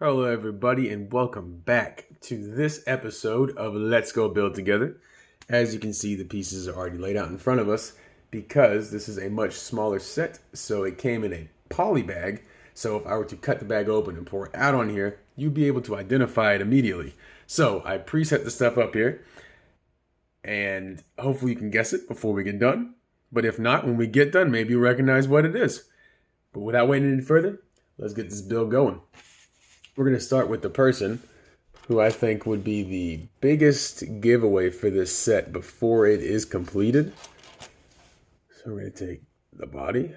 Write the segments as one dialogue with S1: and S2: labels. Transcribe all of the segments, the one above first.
S1: Hello, everybody, and welcome back to this episode of Let's Go Build Together. As you can see, the pieces are already laid out in front of us because this is a much smaller set, so it came in a poly bag. So if I were to cut the bag open and pour it out on here, you'd be able to identify it immediately. So I preset the stuff up here, and hopefully you can guess it before we get done. But if not, when we get done, maybe you'll recognize what it is. But without waiting any further, let's get this build going. We're going to start with the person who I think would be the biggest giveaway for this set before it is completed. So we're going to take the body, and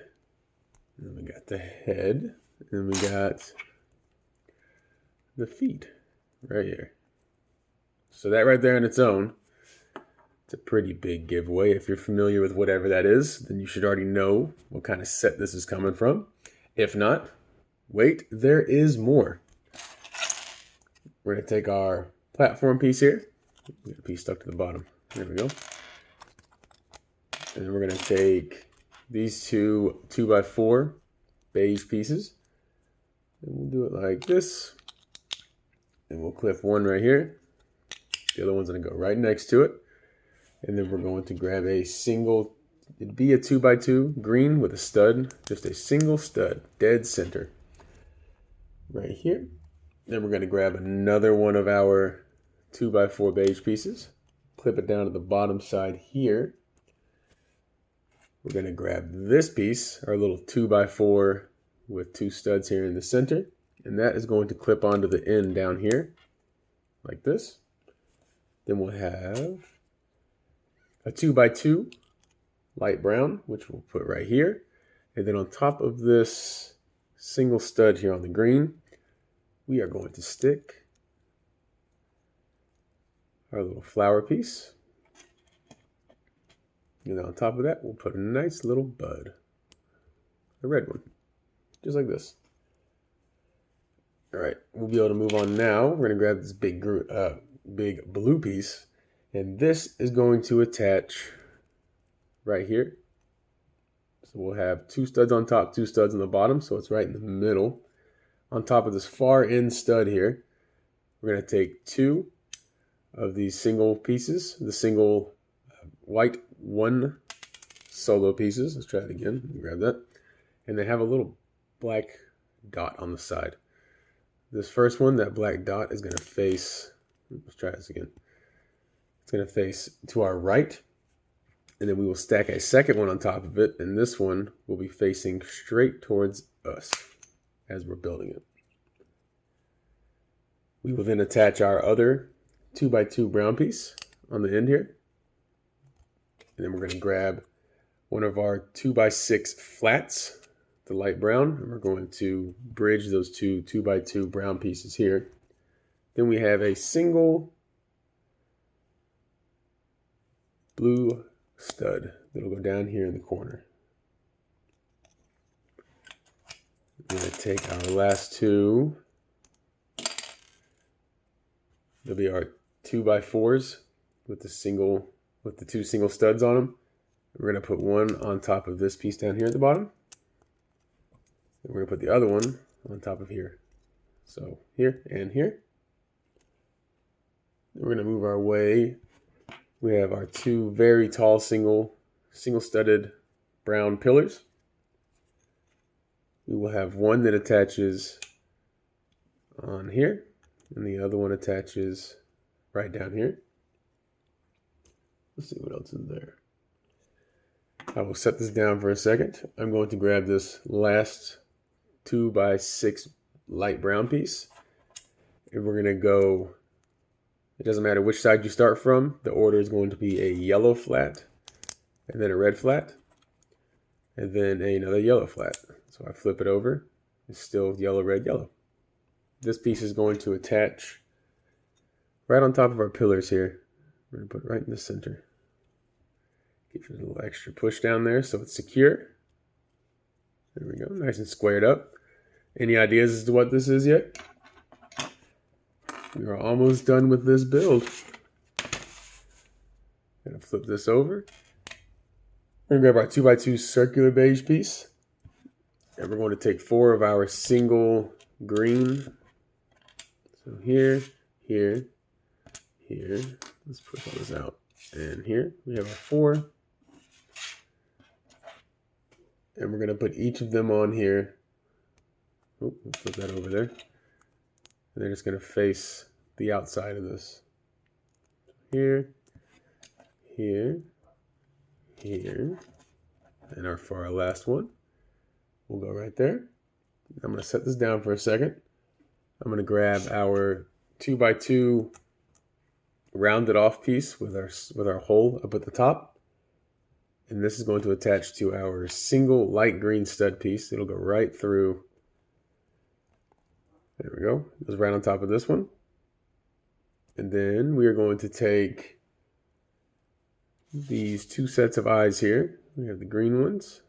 S1: then we got the head, and then we got the feet right here. So that right there on its own, it's a pretty big giveaway. If you're familiar with whatever that is, then you should already know what kind of set this is coming from. If not, wait, there is more. We're going to take our platform piece here. We got a piece stuck to the bottom. There we go. And then we're going to take these two 2x4 beige pieces. And we'll do it like this. And we'll clip one right here. The other one's going to go right next to it. And then we're going to grab a single, it'd be a 2x2 green with a stud. Just a single stud, dead center. Right here. Then we're going to grab another one of our 2x4 beige pieces, clip it down to the bottom side here. We're going to grab this piece, our little 2x4 with two studs here in the center, and that is going to clip onto the end down here, like this. Then we'll have a 2x2 light brown, which we'll put right here. And then on top of this single stud here on the green, we are going to stick our little flower piece. And on top of that, we'll put a nice little bud. A red one. Just like this. All right, we'll be able to move on now. We're going to grab this big blue piece. And this is going to attach right here. So we'll have two studs on top, two studs on the bottom. So it's right in the middle. On top of this far end stud here, we're going to take two of these single pieces, the single white one solo pieces. Let's try it again. Grab that. And they have a little black dot on the side. This first one, that black dot is going to face, let's try this again. It's going to face to our right. And then we will stack a second one on top of it. And this one will be facing straight towards us as we're building it. We will then attach our other 2x2 brown piece on the end here. And then we're going to grab one of our 2x6 flats, the light brown, and we're going to bridge those two 2x2 brown pieces here. Then we have a single blue stud that'll go down here in the corner. We're going to take our last two. They'll be our 2x4s with the two single studs on them. We're going to put one on top of this piece down here at the bottom. And we're going to put the other one on top of here. So here and here. Then we're going to move our way. We have our two very tall single studded brown pillars. We will have one that attaches on here, and the other one attaches right down here. Let's see what else is there. I will set this down for a second. I'm going to grab this last 2x6 light brown piece, and we're going to go, it doesn't matter which side you start from, the order is going to be a yellow flat, and then a red flat, and then another yellow flat. So I flip it over, it's still yellow, red, yellow. This piece is going to attach right on top of our pillars here. We're going to put it right in the center. Give it a little extra push down there so it's secure. There we go, nice and squared up. Any ideas as to what this is yet? We are almost done with this build. Gonna flip this over. We're gonna grab our 2x2 circular beige piece. And we're going to take 4 of our single green So here, here, here. Let's push all this out. And here we have our 4. And we're going to put each of them on here. Oh, let's put that over there. And they're just going to face the outside of this. Here, here, here. And for our last one, we'll go right there. I'm going to set this down for a second. I'm going to grab our 2x2 rounded off piece with our hole up at the top. And this is going to attach to our single light green stud piece. It'll go right through. There we go. It goes right on top of this one. And then we are going to take these 2 sets of eyes here. We have the green ones,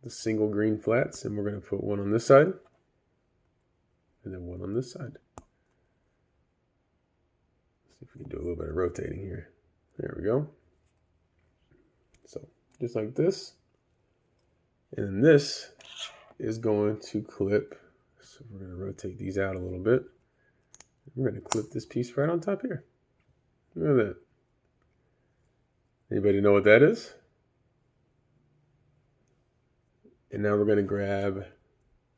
S1: the single green flats, and we're going to put one on this side and then one on this side. Let's see if we can do a little bit of rotating here. There we go. So just like this. And then this is going to clip. So we're going to rotate these out a little bit. We're going to clip this piece right on top here. Look at that. Anybody know what that is? And now we're going to grab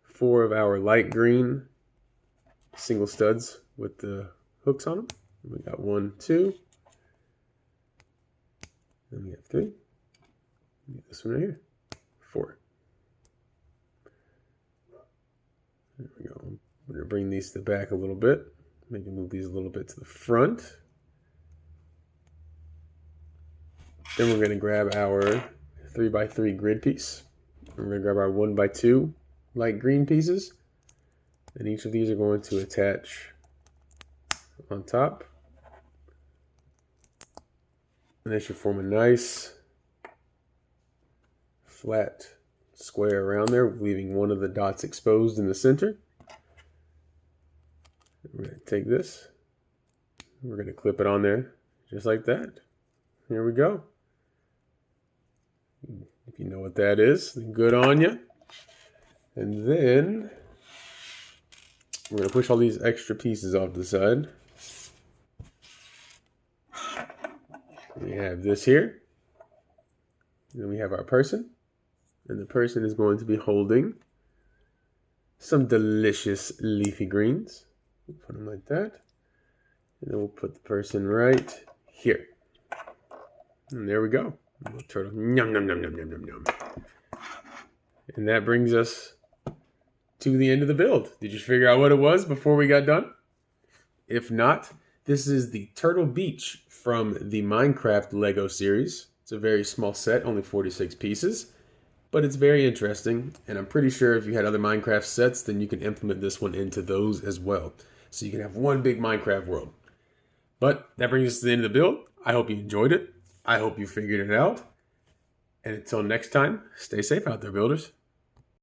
S1: 4 of our light green single studs with the hooks on them. We got 1, 2. Then we have 3. Get this one right here. 4. There we go. I'm going to bring these to the back a little bit. Maybe move these a little bit to the front. Then we're going to grab our 3x3 grid piece. We're going to grab our 1x2 light green pieces. And each of these are going to attach on top. And they should form a nice flat square around there, leaving one of the dots exposed in the center. We're going to take this. We're going to clip it on there just like that. Here we go. If you know what that is, then good on you. And then we're going to push all these extra pieces off to the side. We have this here. Then we have our person. And the person is going to be holding some delicious leafy greens. We'll put them like that. And then we'll put the person right here. And there we go. Little turtle. Yum, yum, yum, yum, yum, yum, yum. And that brings us to the end of the build. Did you figure out what it was before we got done? If not, this is the Turtle Beach from the Minecraft Lego series. It's a very small set, only 46 pieces. But it's very interesting, and I'm pretty sure if you had other Minecraft sets, then you can implement this one into those as well. So you can have one big Minecraft world. But that brings us to the end of the build. I hope you enjoyed it. I hope you figured it out. And until next time, stay safe out there, builders.